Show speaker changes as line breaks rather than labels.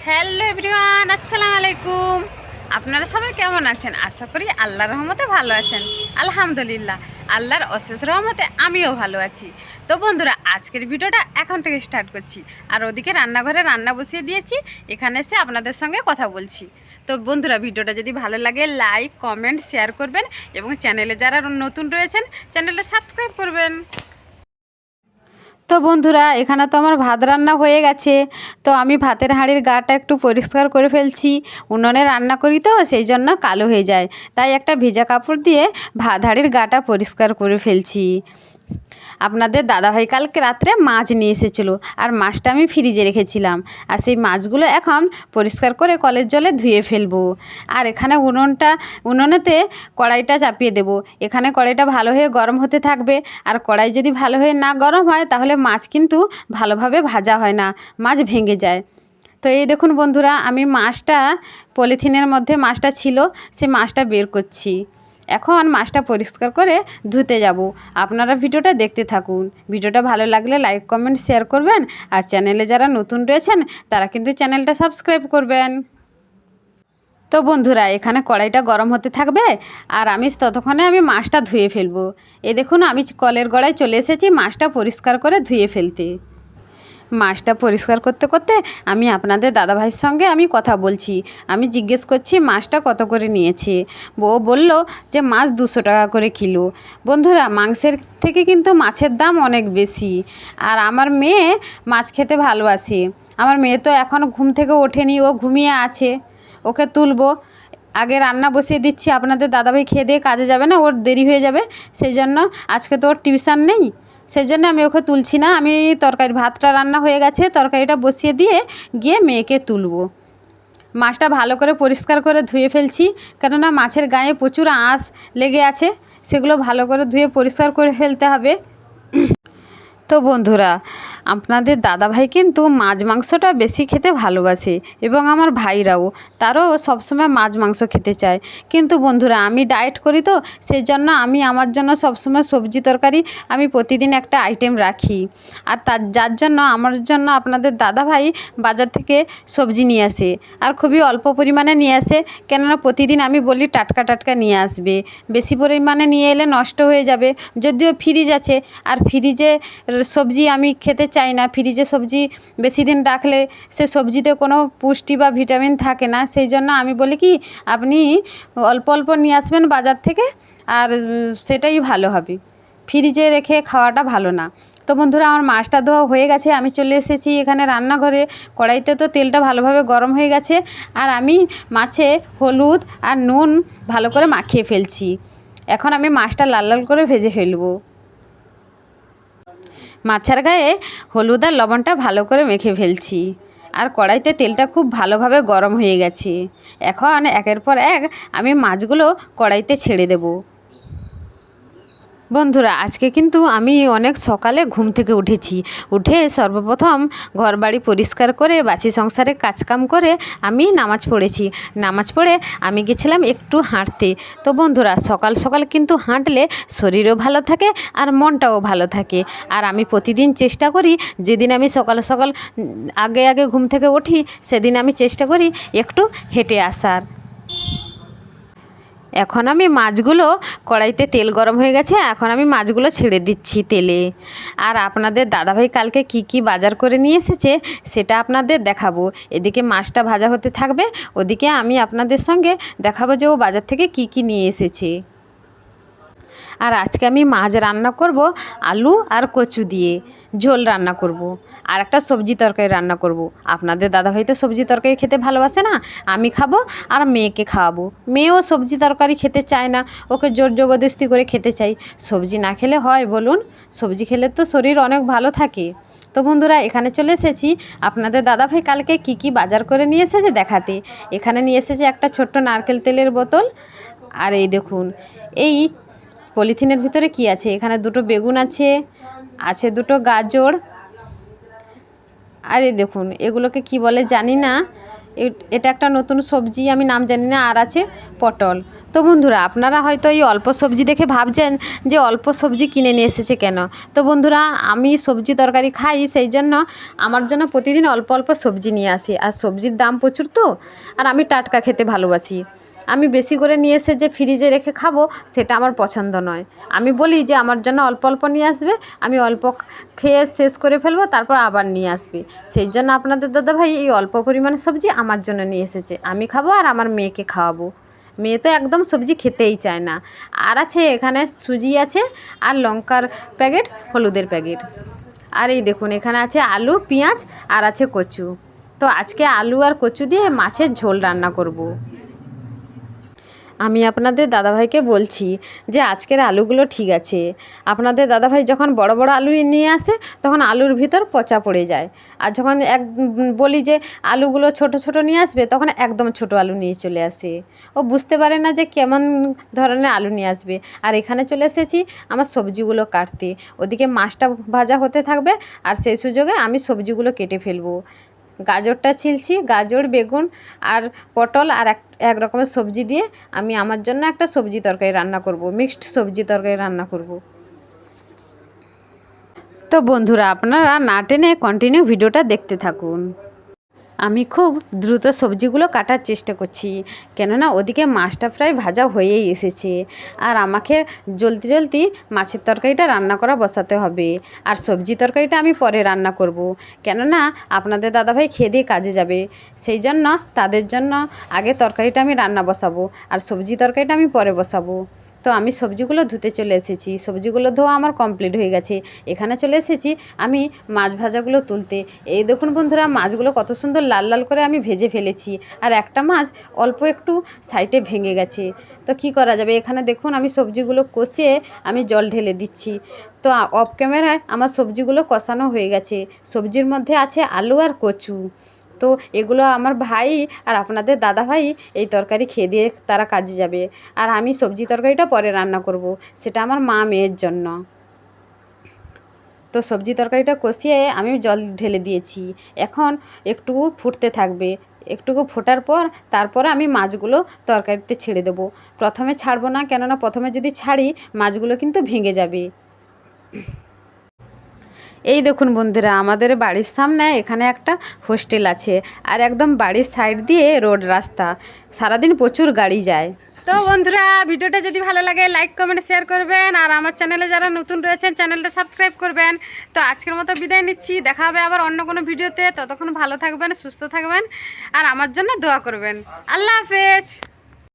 Hello everyone, আসসালামু আলাইকুম। আপনারা সবাই কেমন আছেন? আশা করি আল্লাহর রহমতে ভালো আছেন। আলহামদুলিল্লাহ, আল্লাহর অশেষ রহমতে আমিও ভালো আছি। তো বন্ধুরা, আজকের ভিডিওটা এখন থেকে স্টার্ট করছি। আর ওদিকে রান্নাঘরে রান্না বসিয়ে দিয়েছি, এখানে এসে আপনাদের সঙ্গে কথা বলছি। তো বন্ধুরা, ভিডিওটা যদি ভালো লাগে লাইক কমেন্ট শেয়ার করবেন এবং চ্যানেলে যারা নতুন রয়েছেন চ্যানেলে সাবস্ক্রাইব করবেন। তো বন্ধুরা, এখানে তো আমার ভাত রান্না হয়ে গেছে। তো আমি ভাতের হাঁড়ির গাটা একটু পরিষ্কার করে ফেলছি। উনুনে রান্না করি তো, সেই জন্য কালো হয়ে যায়, তাই একটা ভেজা কাপড় দিয়ে ভাত হাঁড়ির গাটা পরিষ্কার করে ফেলছি। আপনাদের দাদাভাই কালকে রাত্রে মাছ নিয়ে এসেছিলো, আর মাছটা আমি ফ্রিজে রেখেছিলাম। আর সেই মাছগুলো এখন পরিষ্কার করে কলের জলে ধুয়ে ফেলবো। আর এখানে উনুনেতে কড়াইটা চাপিয়ে দেবো। এখানে কড়াইটা ভালো হয়ে গরম হতে থাকবে। আর কড়াই যদি ভালো হয়ে না গরম হয় তাহলে মাছ কিন্তু ভালোভাবে ভাজা হয় না, মাছ ভেঙে যায়। তো এই দেখুন বন্ধুরা, আমি মাছটা পলিথিনের মধ্যে মাছটা ছিল, সে মাছটা বের করছি। এখন মাছটা পরিষ্কার করে ধুতে যাব। আপনারা ভিডিওটা দেখতে থাকুন। ভিডিওটা ভালো লাগলে লাইক কমেন্ট শেয়ার করবেন। আর চ্যানেলে যারা নতুন রয়েছেন তারা কিন্তু চ্যানেলটা সাবস্ক্রাইব করবেন। তো বন্ধুরা, এখানে কড়াইটা গরম হতে থাকবে, আর ততক্ষণে আমি মাছটা ধুয়ে ফেলবো। এই দেখুন, আমি কলের গোড়ায় চলে এসেছি মাছটা পরিষ্কার করে ধুয়ে ফেলতে। মাছটা পরিষ্কার করতে করতে আমি আপনাদের দাদাভাইয়ের সঙ্গে আমি কথা বলছি। আমি জিজ্ঞেস করছি মাছটা কত করে নিয়েছে। ও বলল যে মাছ 200 টাকা করে কিলো। বন্ধুরা, মাংসের থেকে কিন্তু মাছের দাম অনেক বেশি। আর আমার মেয়ে মাছ খেতে ভালোবাসে। আমার মেয়ে তো এখনও ঘুম থেকে ওঠেনি, ও ঘুমিয়ে আছে। ওকে তুলবো, আগে রান্না বসিয়ে দিচ্ছি। আপনাদের দাদাভাই খেয়ে দিয়ে কাজে যাবে না, ওর দেরি হয়ে যাবে। সেই জন্য আজকে তো ওর টিউশন নেই, সেই জন্য আমি ওকে তুলছি না। আমি ভাতটা রান্না হয়ে গেছে, তরকারিটা বসিয়ে দিয়ে গিয়ে মেয়েকে তুলবো। মাছটা ভালো করে পরিষ্কার করে ধুয়ে ফেলছি, কেননা মাছের গায়ে প্রচুর আঁশ লেগে আছে, সেগুলো ভালো করে ধুয়ে পরিষ্কার করে ফেলতে হবে। তো বন্ধুরা, আপনাদের দাদাভাই কিন্তু মাছ মাংসটা বেশি খেতে ভালোবাসে, এবং আমার ভাইরাও, তারও সবসময় মাছ মাংস খেতে চায়। কিন্তু বন্ধুরা, আমি ডায়েট করি তো, সেই জন্য আমি আমার জন্য সবসময় সবজি তরকারি আমি প্রতিদিন একটা আইটেম রাখি। আর যার জন্য আমার জন্য আপনাদের দাদাভাই বাজার থেকে সবজি নিয়ে আসে, আর খুবই অল্প পরিমাণে নিয়ে আসে। কেননা প্রতিদিন আমি বলি টাটকা টাটকা নিয়ে আসবে, বেশি পরিমাণে নিয়ে এলে নষ্ট হয়ে যাবে। যদিও ফ্রিজ আছে, আর ফ্রিজে সবজি আমি খেতে চাই না। ফ্রিজে সবজি বেশি দিন রাখলে সে সবজিতে কোনো পুষ্টি বা ভিটামিন থাকে না। সেই জন্য আমি বলি কি, আপনি অল্প অল্প নিয়ে আসবেন বাজার থেকে, আর সেটাই ভালো হবে। ফ্রিজে রেখে খাওয়াটা ভালো না। তো বন্ধুরা, আমার মাছটা ধোয়া হয়ে গেছে, আমি চলে এসেছি এখানে রান্নাঘরে। কড়াইতে তো তেলটা ভালোভাবে গরম হয়ে গেছে, আর আমি মাছে হলুদ আর নুন ভালো করে মাখিয়ে ফেলছি। এখন আমি মাছটা লাল লাল করে ভেজে ফেলবো। মাছের গায়ে হলুদ আর লবণটা ভালো করে মেখে ফেলছি। আর কড়াইতে তেলটা খুব ভালোভাবে গরম হয়ে গেছে। এখন একের পর এক আমি মাছগুলো কড়াইতে ছেড়ে দেবো। বন্ধুরা, আজকে কিন্তু আমি অনেক সকালে ঘুম থেকে উঠে সর্বপ্রথম ঘরবাড়ি পরিষ্কার করে বাসি সংসারে কাজকাম করে আমি নামাজ পড়েছি। নামাজ পড়ে আমি গেছিলাম একটু হাঁটতে। তো বন্ধুরা, সকাল সকাল কিন্তু হাঁটলে শরীরও ভালো থাকে আর মনটাও ভালো থাকে। আর আমি প্রতিদিন চেষ্টা করি, যেদিন আমি সকাল সকাল আগে আগে ঘুম থেকে উঠি, সেদিন আমি চেষ্টা করি একটু হেঁটে আসার। এখন আমি মাছগুলো, কড়াইতে তেল গরম হয়ে গেছে, এখন আমি মাছগুলো ছেড়ে দিচ্ছি তেলে। আর আপনাদের দাদাভাই কালকে কি কি বাজার করে নিয়ে এসেছে সেটা আপনাদের দেখাবো। এদিকে মাছটা ভাজা হতে থাকবে, ওদিকে আমি আপনাদের সঙ্গে দেখাবো যে ও বাজার থেকে কি কি নিয়ে এসেছে। আর আজকে আমি মাছ রান্না করব আলু আর কচু দিয়ে, ঝোল রান্না করব। আর একটা সবজি তরকারি রান্না করব। আপনাদের দাদাভাই তো সবজি তরকারি খেতে ভালোবাসে না, আমি খাবো আর মেয়েকে খাওয়াবো। মেয়েও সবজি তরকারি খেতে চায় না, ওকে জোর জবরদস্তি করে খেতে চাই। সবজি না খেলে হয় বলুন? সবজি খেলে তো শরীর অনেক ভালো থাকে। তো বন্ধুরা, এখানে চলে এসেছি আপনাদের দাদাভাই কালকে কি কি বাজার করে নিয়ে এসেছে দেখাতে। এখানে নিয়ে এসেছে একটা ছোট্ট নারকেল তেলের বোতল। আর এই দেখুন, এই পলিথিনের ভিতরে কি আছে, এখানে দুটো বেগুন আছে দুটো গাজর। আর এই দেখুন, এগুলোকে কি বলে জানি না, এটা একটা নতুন সবজি, আমি নাম জানি না। আর আছে পটল। তো বন্ধুরা, আপনারা হয়তো এই অল্প সবজি দেখে ভাবছেন যে অল্প সবজি কিনে নিয়ে এসেছে কেন। তো বন্ধুরা, আমি সবজি তরকারি খাই, সেই জন্য আমার জন্য প্রতিদিন অল্প অল্প সবজি নিয়ে আসি। আর সবজির দাম প্রচুর তো, আর আমি টাটকা খেতে ভালোবাসি। আমি বেশি করে নিয়ে এসে যে ফ্রিজে রেখে খাবো, সেটা আমার পছন্দ নয়। আমি বলি যে আমার জন্য অল্প অল্প নিয়ে আসবে, আমি অল্প খেয়ে শেষ করে ফেলবো, তারপর আবার নিয়ে আসবে। সেই জন্য আপনাদের দাদাভাই এই অল্প পরিমাণে সবজি আমার জন্য নিয়ে এসেছে। আমি খাবো আর আমার মেয়েকে খাওয়াবো। মেয়ে তো একদম সবজি খেতেই চায় না। আর আছে এখানে সুজি আছে, আর লঙ্কার প্যাকেট, হলুদের প্যাকেট। আর এই দেখুন, এখানে আছে আলু, পেঁয়াজ, আর আছে কচু। তো আজকে আলু আর কচু দিয়ে মাছের ঝোল রান্না করব। আমি আপনাদের দাদাভাইকে বলছি যে আজকের আলুগুলো ঠিক আছে। আপনাদের দাদাভাই যখন বড় বড় আলু নিয়ে আসে, তখন আলুর ভিতর পচা পড়ে যায়। আর যখন বলি যে আলুগুলো ছোট ছোট নিয়ে আসবে, তখন একদম ছোট আলু নিয়ে চলে আসে। ও বুঝতে পারে না যে কেমন ধরনের আলু নিয়ে আসবে। আর এখানে চলে এসেছি আমার সবজিগুলো কাটতে। ওদিকে মাছটা ভাজা হতে থাকবে, আর সেই সুযোগে আমি সবজিগুলো কেটে ফেলবো। গাজরটা ছিলছি, গাজর, বেগুন আর পটল আর এক রকমের সবজি দিয়ে আমি আমার জন্য একটা সবজি তরকারি রান্না করব, মিক্সড সবজি তরকারি রান্না করব। তো বন্ধুরা, আপনারা না টেনে কন্টিনিউ ভিডিওটা দেখতে থাকুন। আমি খুব দ্রুত সবজিগুলো কাটার চেষ্টা করছি, কেননা ওদিকে মাছটা প্রায় ভাজা হয়েই এসেছে। আর আমাকে জলদি জলদি মাছের তরকারিটা রান্না করা বসাতে হবে। আর সবজি তরকারিটা আমি পরে রান্না করব, কেননা আপনাদের দাদাভাই খেয়ে দিয়ে কাজে যাবে। সেই জন্য তাদের জন্য আগে তরকারিটা আমি রান্না বসাবো, আর সবজি তরকারিটা আমি পরে বসাবো। তো আমি সবজিগুলো ধুতে চলে এসেছি, সবজিগুলো ধোয়া আমার কমপ্লিট হয়ে গেছে। এখানে চলে এসেছি আমি মাছ ভাজাগুলো তুলতে। এই দেখুন বন্ধুরা, মাছগুলো কত সুন্দর লাল লাল করে আমি ভেজে ফেলেছি। আর একটা মাছ অল্প একটু সাইডে ভেঙে গেছে। তো কি করা যাবে, এখানে দেখুন আমি সবজিগুলো কষিয়ে আমি জল ঢেলে দিচ্ছি। তো অফ ক্যামেরায় আমার সবজিগুলো কষানো হয়ে গেছে। সবজির মধ্যে আছে আলু আর কচু। তো এগুলো আমার ভাই আর আপনাদের দাদা ভাই এই তরকারি খেয়ে দিয়ে তারা কাজে যাবে। আর আমি সবজি তরকারিটা পরে রান্না করব, সেটা আমার মা মেয়ের জন্য। তো সবজি তরকারিটা কষিয়ে আমি জল ঢেলে দিয়েছি। এখন একটু ফুটতে থাকবে। একটুকু ফোটার পর তারপরে আমি মাছগুলো তরকারিতে ছেড়ে দেবো। প্রথমে ছাড়বো না, কেননা প্রথমে যদি ছাড়ি মাছগুলো কিন্তু ভেঙে যাবে। এই দেখুন বন্ধুরা, আমাদের বাড়ির সামনে এখানে একটা হোস্টেল আছে, আর একদম বাড়ির সাইড দিয়ে রোড রাস্তা। সারাদিন প্রচুর গাড়ি যায়। তো বন্ধুরা, ভিডিওটা যদি ভালো লাগে লাইক কমেন্ট শেয়ার করবেন, আর আমার চ্যানেলে যারা নতুন রয়েছেন চ্যানেলটা সাবস্ক্রাইব করবেন। তো আজকের মতো বিদায় নিচ্ছি, দেখা হবে আবার অন্য কোনো ভিডিওতে। ততক্ষণ ভালো থাকবেন, সুস্থ থাকবেন, আর আমার জন্য দোয়া করবেন। আল্লাহ হাফেজ।